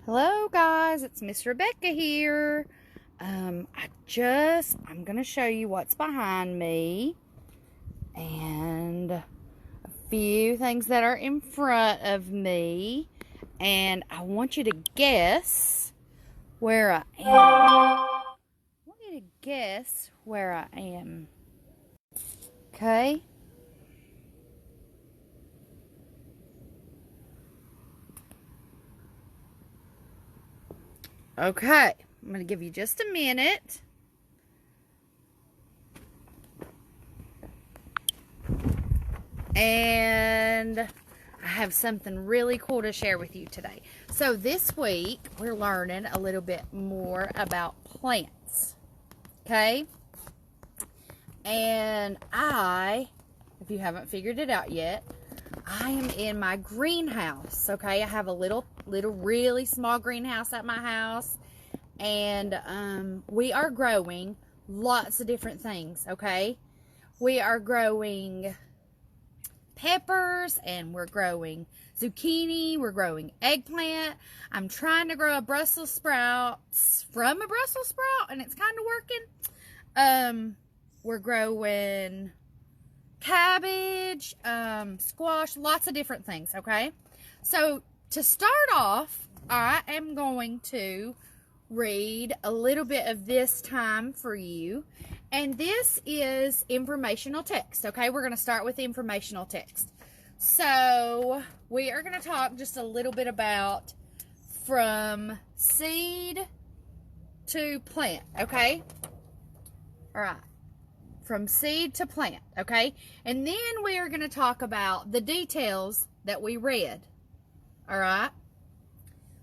Hello guys, it's Miss Rebecca here. I'm gonna show you what's behind me and a few things that are in front of me, and I want you to guess where I am. I want you to guess where I am. Okay? Okay, I'm going to give you just a minute. And I have something really cool to share with you today. So this week, we're learning a little bit more about plants. Okay? And if you haven't figured it out yet, I am in my greenhouse. Okay? I have a little really small greenhouse at my house. And we are growing lots of different things. Okay? We are growing peppers, and we're growing zucchini, we're growing eggplant. I'm trying to grow a Brussels sprouts from a Brussels sprout, and it's kind of working. We're growing cabbage, squash, lots of different things, okay? So to start off, I am going to read a little bit of this time for you. And this is informational text, okay? We're going to start with informational text. So we are going to talk just a little bit about from seed to plant, okay? All right. From seed to plant, okay? And then we are going to talk about the details that we read, all right?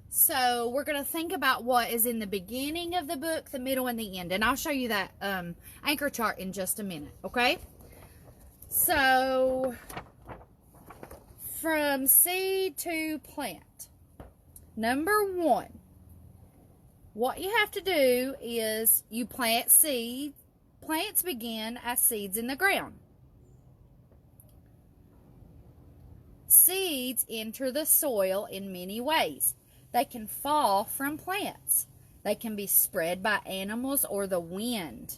So we're going to think about what is in the beginning of the book, the middle, and the end. And I'll show you that anchor chart in just a minute, okay? So from seed to plant. Number one, what you have to do is you plant seed. Plants begin as seeds in the ground. Seeds enter the soil in many ways. They can fall from plants. They can be spread by animals or the wind.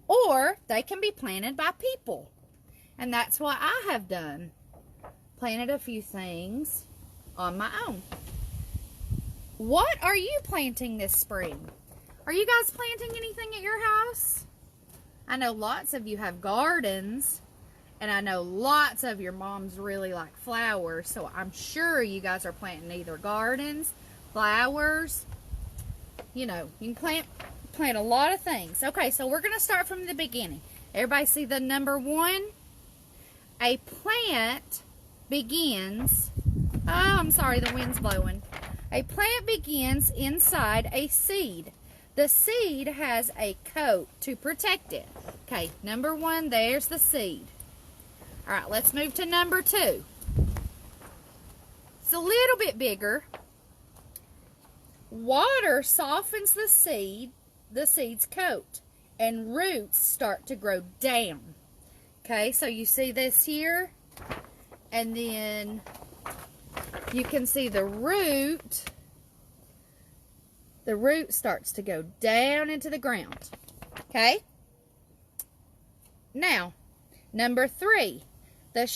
Or they can be planted by people. And that's what I have done. Planted a few things on my own. What are you planting this spring? Are you guys planting anything at your house? I know lots of you have gardens. And I know lots of your moms really like flowers, so I'm sure you guys are planting either gardens, flowers. You know, you can plant a lot of things. Okay, so we're going to start from the beginning. Everybody see the number one? A plant begins, oh, I'm sorry, the wind's blowing. A plant begins inside a seed. The seed has a coat to protect it. Okay, number one, there's the seed. All right, let's move to number two. It's a little bit bigger. Water softens the seed's coat, and roots start to grow down. Okay, so you see this here, and then you can see the root. The root starts to go down into the ground. Okay? Now, number three. The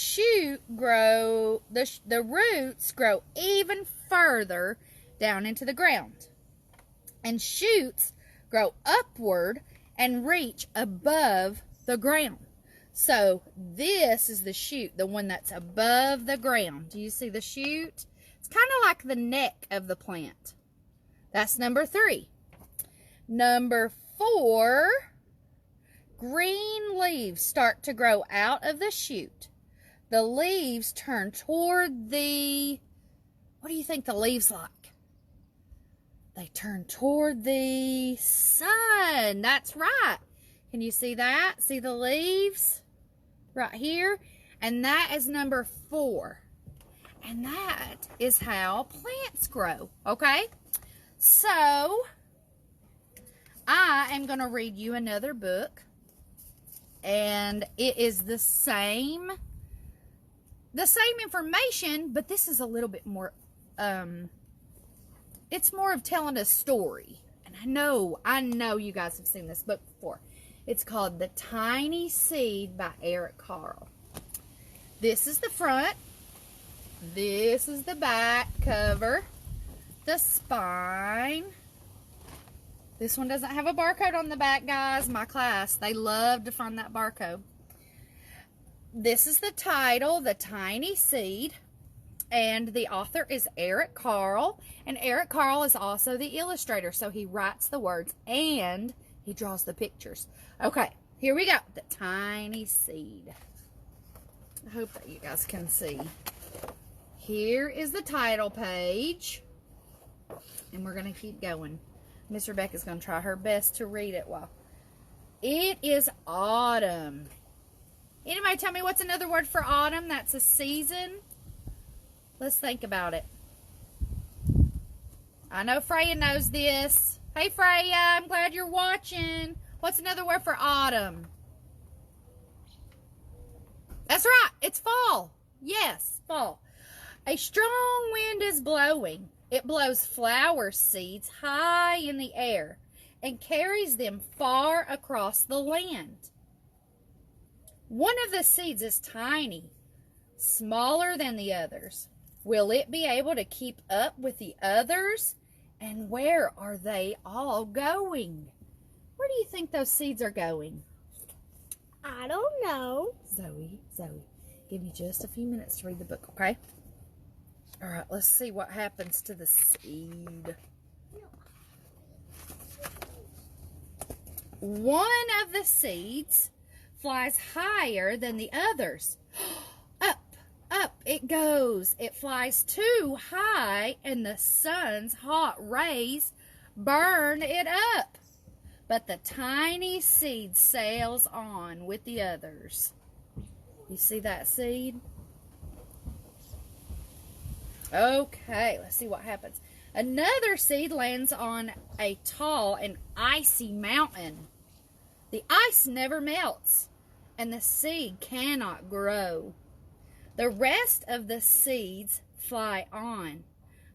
roots grow even further down into the ground. And shoots grow upward and reach above the ground. So this is the shoot, the one that's above the ground. Do you see the shoot? It's kind of like the neck of the plant. That's number three. Number four, green leaves start to grow out of the shoot. The leaves turn toward the, what do you think the leaves like? They turn toward the sun. That's right. Can you see that? See the leaves right here? And that is number four. And that is how plants grow, okay? So, I am going to read you another book. And it is the same information, but this is a little bit more it's more of telling a story. And I know you guys have seen this book before. It's called The Tiny Seed by R.L.K.2. This is the front. This is the back cover. The spine. This one doesn't have a barcode on the back, guys. My class, they love to find that barcode. This is the title, The Tiny Seed. And the author is R.L.K.2. And R.L.K.2 is also the illustrator. So he writes the words and he draws the pictures. Okay, here we go. The Tiny Seed. I hope that you guys can see. Here is the title page. And we're going to keep going. Miss Rebecca's going to try her best to read it well. It is autumn. Anybody tell me what's another word for autumn? That's a season. Let's think about it. I know Freya knows this. Hey Freya, I'm glad you're watching. What's another word for autumn? That's right, it's fall. Yes, fall. A strong wind is blowing. It blows flower seeds high in the air and carries them far across the land. One of the seeds is tiny, smaller than the others. Will it be able to keep up with the others? And where are they all going? Where do you think those seeds are going? I don't know. Zoe, give me just a few minutes to read the book, okay? All right, let's see what happens to the seed. One of the seeds flies higher than the others. Up it goes. It flies too high, and the sun's hot rays burn it up. But the tiny seed sails on with the others. You see that seed? Okay, let's see what happens. Another seed lands on a tall and icy mountain. The ice never melts, and the seed cannot grow. The rest of the seeds fly on,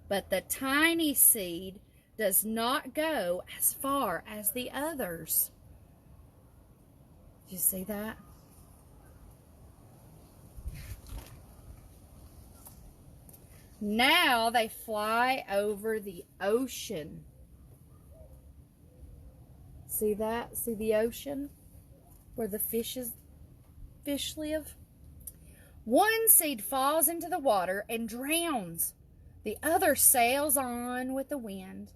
but the tiny seed does not go as far as the others. Did you see that? Now they fly over the ocean. See that? See the ocean? Where the fish live? One seed falls into the water and drowns. The other sails on with the wind.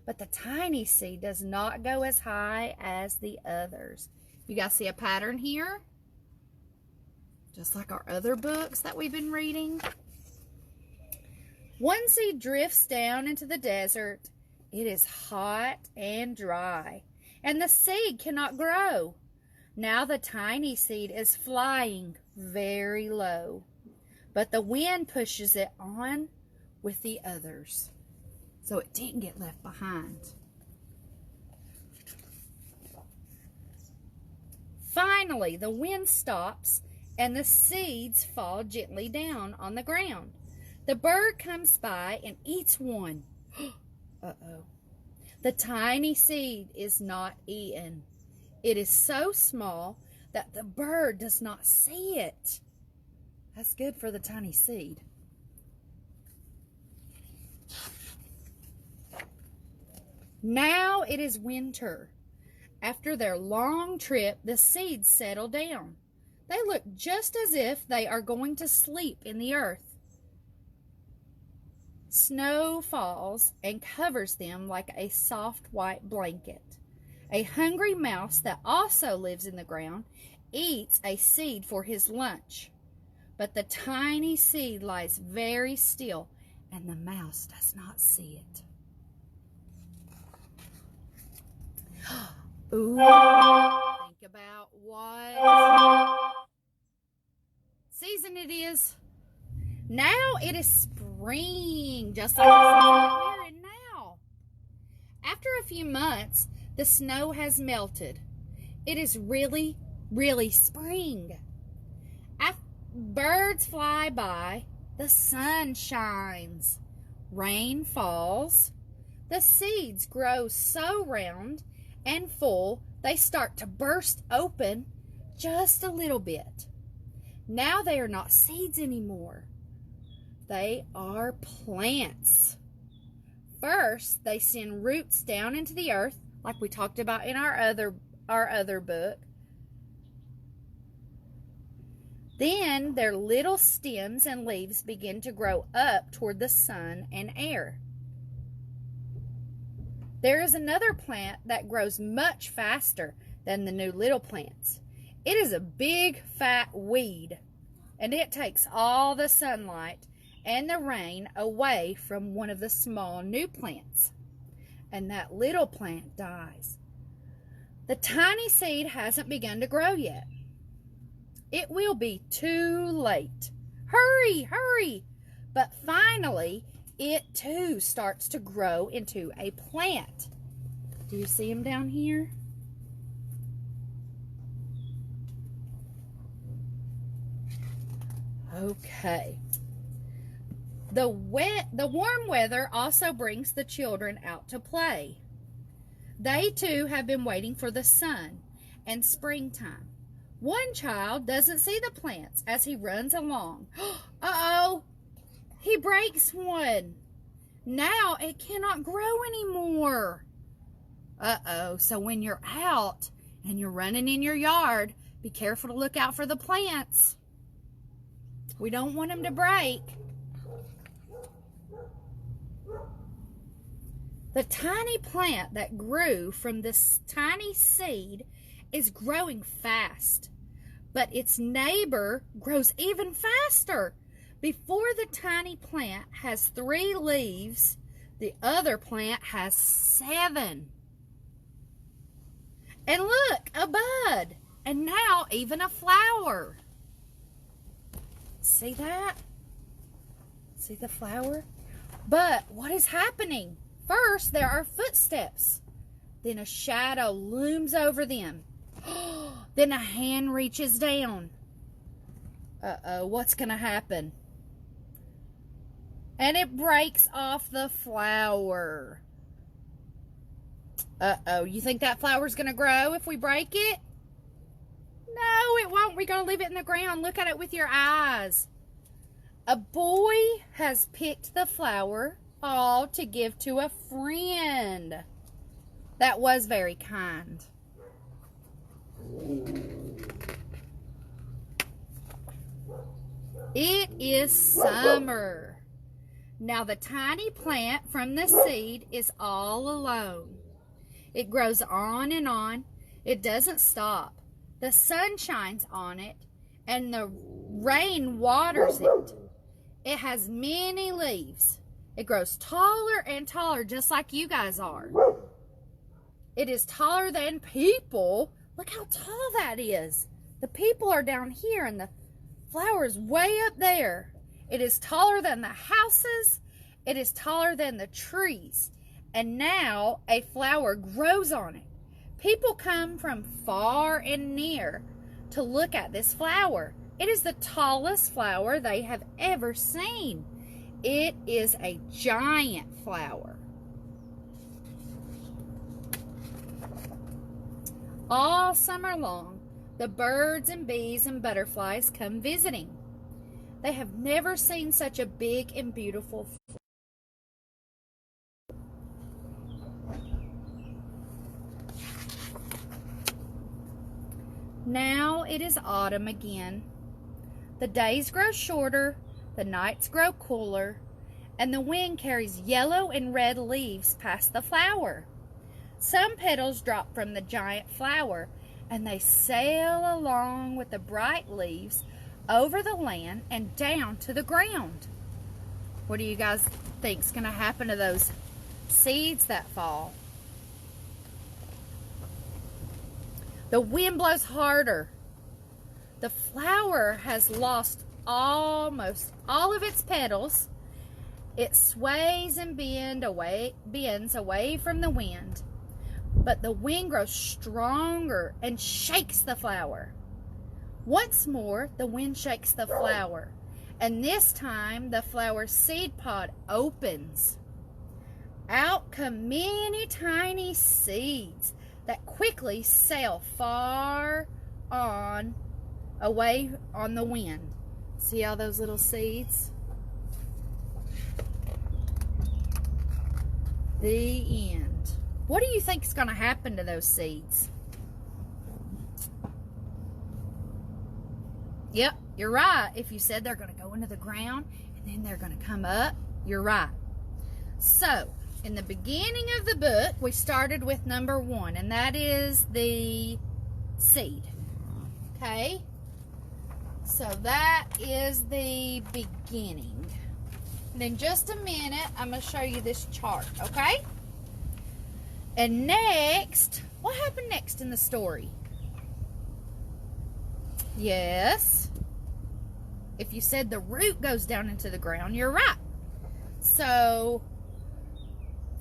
But the tiny seed does not go as high as the others. You guys see a pattern here? Just like our other books that we've been reading. One seed drifts down into the desert. It is hot and dry, and the seed cannot grow. Now the tiny seed is flying very low, but the wind pushes it on with the others, so it didn't get left behind. Finally, the wind stops, and the seeds fall gently down on the ground. The bird comes by and eats one. Uh-oh. The tiny seed is not eaten. It is so small that the bird does not see it. That's good for the tiny seed. Now it is winter. After their long trip, the seeds settle down. They look just as if they are going to sleep in the earth. Snow falls and covers them like a soft white blanket. A hungry mouse that also lives in the ground eats a seed for his lunch. But the tiny seed lies very still, and the mouse does not see it. Ooh, think about what season it is. Now it is spring, just like the season we're in now. After a few months, the snow has melted. It is really, really spring. Birds fly by. The sun shines. Rain falls. the seeds grow so round and full they start to burst open just a little bit. Now they are not seeds anymore. They are plants. First, they send roots down into the earth, like we talked about in our other book. Then their little stems and leaves begin to grow up toward the sun and air. There is another plant that grows much faster than the new little plants. It is a big fat weed, and it takes all the sunlight and the rain away from one of the small new plants, and that little plant dies. The tiny seed hasn't begun to grow yet. It will be too late. Hurry, hurry! But finally, it too starts to grow into a plant. Do you see him down here? Okay. The warm weather also brings the children out to play. They too have been waiting for the sun and springtime. One child doesn't see the plants as he runs along. Uh-oh! He breaks one. Now it cannot grow anymore. Uh-oh. So when you're out and you're running in your yard, be careful to look out for the plants. We don't want them to break. The tiny plant that grew from this tiny seed is growing fast, but its neighbor grows even faster. Before the tiny plant has 3 leaves, the other plant has 7. And look, a bud, and now even a flower. See that? See the flower? But what is happening? First, there are footsteps. Then a shadow looms over them. Then a hand reaches down. Uh-oh, what's going to happen? And it breaks off the flower. Uh-oh, you think that flower's going to grow if we break it? No, it won't. We're going to leave it in the ground. Look at it with your eyes. A boy has picked the flower all to give to a friend. That was very kind. It is summer. Now the tiny plant from the seed is all alone. It grows on and on. It doesn't stop. The sun shines on it and the rain waters it. It has many leaves. It grows taller and taller, just like you guys are. It is taller than people. Look how tall that is. The people are down here and the flower is way up there. It is taller than the houses. It is taller than the trees. And now a flower grows on it. People come from far and near to look at this flower. It is the tallest flower they have ever seen. It is a giant flower. All summer long, the birds and bees and butterflies come visiting. They have never seen such a big and beautiful flower. Now it is autumn again. The days grow shorter, the nights grow cooler, and the wind carries yellow and red leaves past the flower. Some petals drop from the giant flower, and they sail along with the bright leaves over the land and down to the ground. What do you guys think is going to happen to those seeds that fall? The wind blows harder. The flower has lost almost all of its petals. It sways and bends away from the wind. But the wind grows stronger and shakes the flower. Once more, the wind shakes the flower. And this time, the flower's seed pod opens. out come many tiny seeds that quickly sail far on away on the wind. See all those little seeds? The end. What do you think is going to happen to those seeds? Yep, you're right. If you said they're going to go into the ground and then they're going to come up, you're right. So, in the beginning of the book, we started with number 1, and that is the seed. Okay? So, that is the beginning. And in just a minute, I'm going to show you this chart, okay? And next, what happened next in the story? Yes. If you said the root goes down into the ground, you're right. So,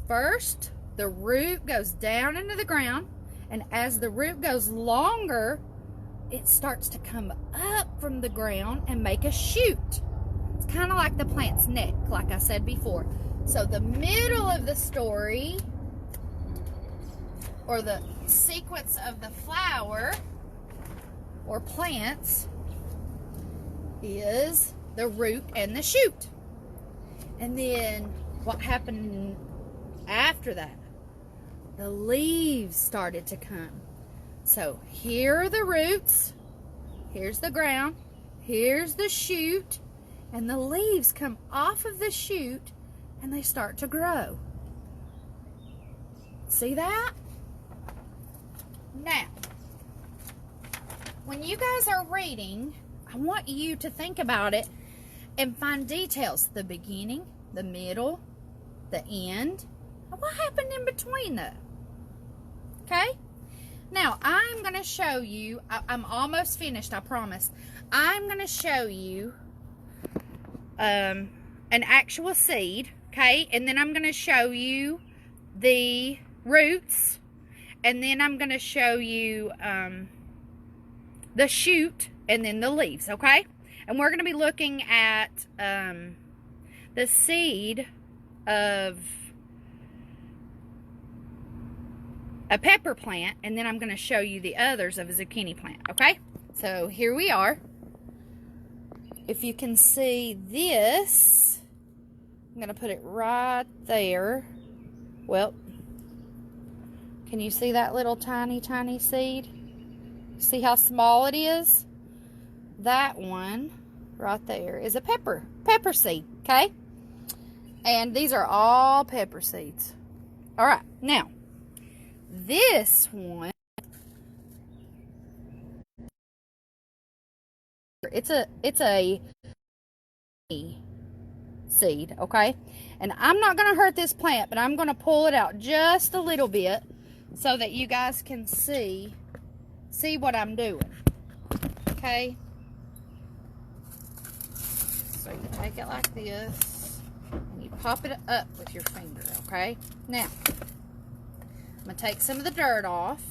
first, the root goes down into the ground, and as the root goes longer, it starts to come up from the ground and make a shoot. It's kind of like the plant's neck, like I said before. So the middle of the story, or the sequence of the flower or plants, is the root and the shoot. And then what happened after that? The leaves started to come. So here are the roots, here's the ground, here's the shoot, and the leaves come off of the shoot and they start to grow. See that? Now, when you guys are reading, I want you to think about it and find details. The beginning, the middle, the end, and what happened in between though. Okay? Now, I'm going to show you, I'm almost finished, I promise. I'm going to show you an actual seed, okay? And then I'm going to show you the roots. And then I'm going to show you the shoot and then the leaves, okay? And we're going to be looking at the seed of a pepper plant, and then I'm going to show you the others of a zucchini plant, okay? So here we are. If you can see this, I'm going to put it right there. Well, can you see that little tiny, tiny seed? See how small it is? That one right there is a pepper seed, okay? And these are all pepper seeds. All right, now, this one, it's a seed, okay? And I'm not going to hurt this plant, but I'm going to pull it out just a little bit so that you guys can see what I'm doing, okay? So you take it like this, and you pop it up with your finger, okay? Now, I'm going to take some of the dirt off,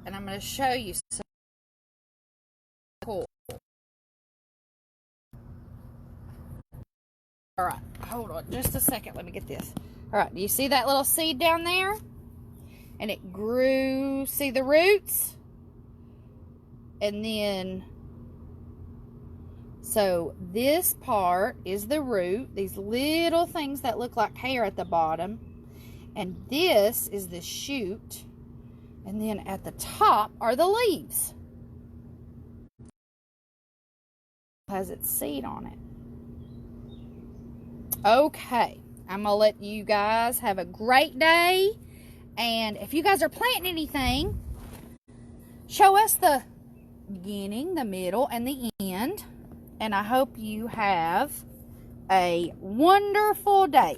and I'm going to show you some cool. All right, hold on just a second. Let me get this. All right, do you see that little seed down there? And it grew, see the roots? And then, so this part is the root, these little things that look like hair at the bottom. And this is the shoot. And then at the top are the leaves. It has its seed on it. Okay, I'm going to let you guys have a great day. And if you guys are planting anything, show us the beginning, the middle, and the end. And I hope you have a wonderful day.